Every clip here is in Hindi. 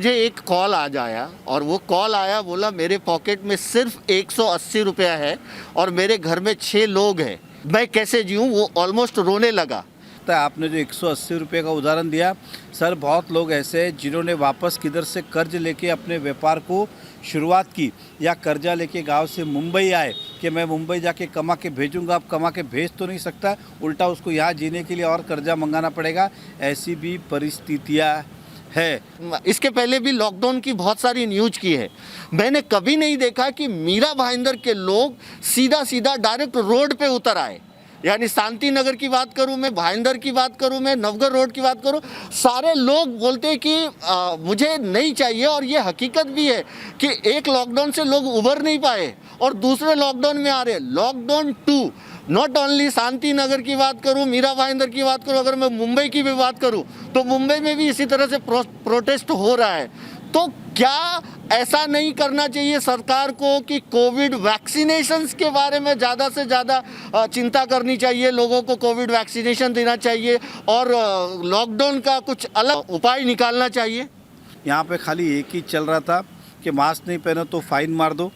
मुझे एक कॉल आ जाया और वो कॉल आया, बोला मेरे पॉकेट में सिर्फ 180 रुपया है और मेरे घर में 6 लोग हैं, मैं कैसे जीऊँ। वो ऑलमोस्ट रोने लगा। तो आपने जो 180 रुपये का उदाहरण दिया, सर बहुत लोग ऐसे हैं जिन्होंने वापस किधर से कर्ज लेके अपने व्यापार को शुरुआत की, या कर्जा लेके गांव से मुंबई आए कि मैं मुंबई जाके कमा के भेजूंगा। अब कमा के भेज तो नहीं सकता, उल्टा उसको यहाँ जीने के लिए और कर्जा मंगाना पड़ेगा। ऐसी भी परिस्थितियाँ है। इसके पहले भी लॉकडाउन की बहुत सारी न्यूज की है। मैंने कभी नहीं देखा कि मीरा भाईंदर के लोग सीधा सीधा डायरेक्ट रोड पे उतर आए। यानी शांति नगर की बात करूं मैं, भाईंदर की बात करूं मैं, नवगढ़ रोड की बात करूं, सारे लोग बोलते हैं कि मुझे नहीं चाहिए। और ये हकीकत भी है कि एक लॉकडाउन से लोग उभर नहीं पाए और दूसरे लॉकडाउन में आ रहे। Lockdown 2 not only Shanti Nagar की बात करूं, मीरा भाईंदर की बात करूं, अगर मैं मुंबई की भी बात करूं तो मुंबई में भी इसी तरह से प्रोटेस्ट हो रहा है। तो क्या ऐसा नहीं करना चाहिए सरकार को कि कोविड वैक्सीनेशंस के बारे में ज़्यादा से ज़्यादा चिंता करनी चाहिए, लोगों को कोविड वैक्सीनेशन देना चाहिए और लॉकडाउन का कुछ अलग उपाय निकालना चाहिए। यहाँ पे खाली एक ही चल रहा था कि मास्क नहीं पहनो तो फाइन मार दो।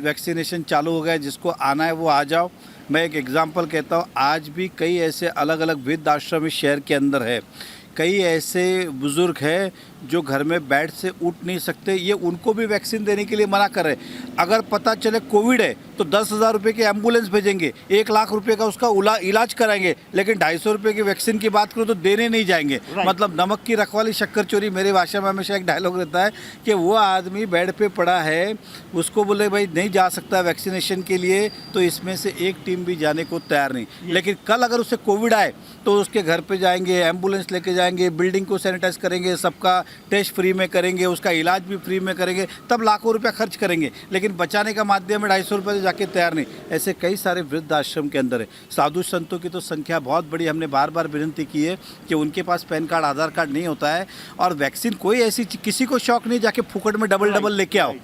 वैक्सीनेशन चालू हो गया, जिसको आना है वो आ जाओ। मैं एक एग्जांपल कहता हूँ, आज भी कई ऐसे अलग अलग वृद्ध आश्रम इस शहर के अंदर है। कई ऐसे बुज़ुर्ग हैं जो घर में बेड से उठ नहीं सकते, ये उनको भी वैक्सीन देने के लिए मना कर रहे हैं। अगर पता चले कोविड है तो 10,000 रुपये की एम्बुलेंस भेजेंगे, 1 लाख रुपए का उसका इलाज कराएंगे, लेकिन 250 रुपये की वैक्सीन की बात करो तो देने नहीं जाएंगे। मतलब नमक की रखवाली शक्कर चोरी। मेरे भाषा में हमेशा एक डायलॉग रहता है कि वो आदमी बेड पे पड़ा है, उसको बोले भाई नहीं जा सकता वैक्सीनेशन के लिए, तो इसमें से एक टीम भी जाने को तैयार नहीं। लेकिन कल अगर उसे कोविड आए तो उसके घर पे जाएंगे, एम्बुलेंस लेके जाएंगे, बिल्डिंग को सैनिटाइज करेंगे, सबका टेस्ट फ्री में करेंगे, उसका इलाज भी फ्री में करेंगे, तब लाखों रुपया खर्च करेंगे। लेकिन बचाने का माध्यम में 250 रुपये से जाके तैयार नहीं। ऐसे कई सारे वृद्ध आश्रम के अंदर है। साधु संतों की तो संख्या बहुत बड़ी। हमने बार बार विनती की है कि उनके पास पैन कार्ड, आधार कार्ड नहीं होता है, और वैक्सीन कोई ऐसी किसी को शौक नहीं जाके फुकट में डबल लेके आओ।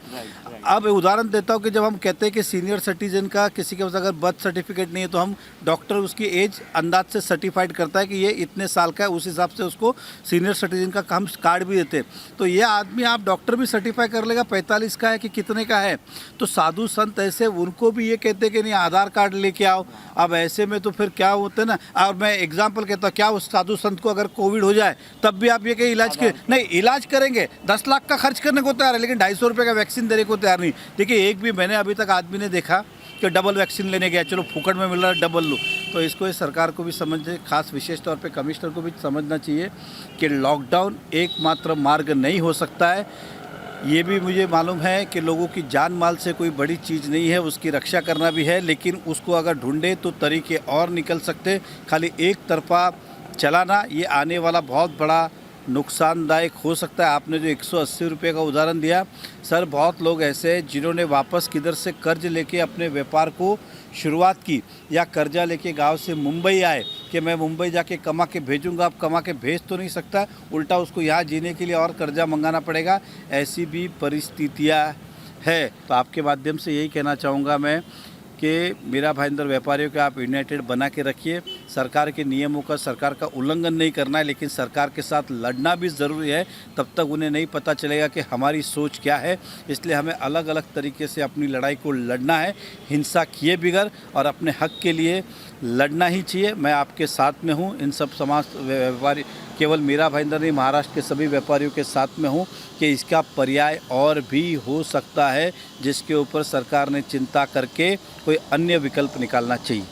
अब उदाहरण देता हूँ कि जब हम कहते हैं कि सीनियर सिटीजन का किसी के पास अगर बर्थ सर्टिफिकेट नहीं है तो हम डॉक्टर उसकी एज अंदाज से सर्टिफाइड करता है कि ये इतने साल का है, उस हिसाब से उसको सीनियर सिटीजन का हम कार्ड भी देते हैं। तो ये आदमी आप डॉक्टर भी सर्टिफाई कर लेगा 45 का है कि कितने का है। तो साधु संत ऐसे उनको भी ये कहते हैं कि नहीं आधार कार्ड लेके आओ। अब ऐसे में तो फिर क्या होता है ना। और मैं एग्जाम्पल कहता हूँ, क्या उस साधु संत को अगर कोविड हो जाए तब भी आप ये कहीं इलाज के नहीं, इलाज करेंगे 10 लाख का खर्च करने को तैयार है, लेकिन 250 रुपये का वैक्सीन देने को तैयार नहीं। देखिए एक भी मैंने अभी तक आदमी ने देखा कि डबल वैक्सीन लेने गया, चलो फुकट में मिल रहा है डबल लो। तो इसको इस सरकार को भी समझे, खास विशेष तौर पे कमिश्नर को भी समझना चाहिए कि लॉकडाउन एकमात्र मार्ग नहीं हो सकता है। ये भी मुझे मालूम है कि लोगों की जान माल से कोई बड़ी चीज़ नहीं है, उसकी रक्षा करना भी है, लेकिन उसको अगर ढूंढे तो तरीके और निकल सकते। खाली एक तरफा चलाना ये आने वाला बहुत बड़ा नुकसानदायक हो सकता है। आपने जो 180 रुपये का उदाहरण दिया, सर बहुत लोग ऐसे हैं जिन्होंने वापस किधर से कर्ज लेके अपने व्यापार को शुरुआत की, या कर्जा लेके गांव से मुंबई आए कि मैं मुंबई जाके कमा के भेजूंगा। अब कमा के भेज तो नहीं सकता, उल्टा उसको यहाँ जीने के लिए और कर्जा मंगाना पड़ेगा। ऐसी भी परिस्थितियाँ है। तो आपके माध्यम से यही कहना चाहूँगा मैं कि मीरा भाईंदर व्यापारियों का आप यूनाइटेड बना के रखिए। सरकार के नियमों का, सरकार का उल्लंघन नहीं करना है, लेकिन सरकार के साथ लड़ना भी ज़रूरी है। तब तक उन्हें नहीं पता चलेगा कि हमारी सोच क्या है। इसलिए हमें अलग अलग तरीके से अपनी लड़ाई को लड़ना है, हिंसा किए बिगैर, और अपने हक के लिए लड़ना ही चाहिए। मैं आपके साथ में हूँ। इन सब समाज व्यापारी, केवल मीरा भाईंदर नहीं, महाराष्ट्र के सभी व्यापारियों के साथ में हूँ कि इसका पर्याय और भी हो सकता है, जिसके ऊपर सरकार ने चिंता करके कोई अन्य विकल्प निकालना चाहिए।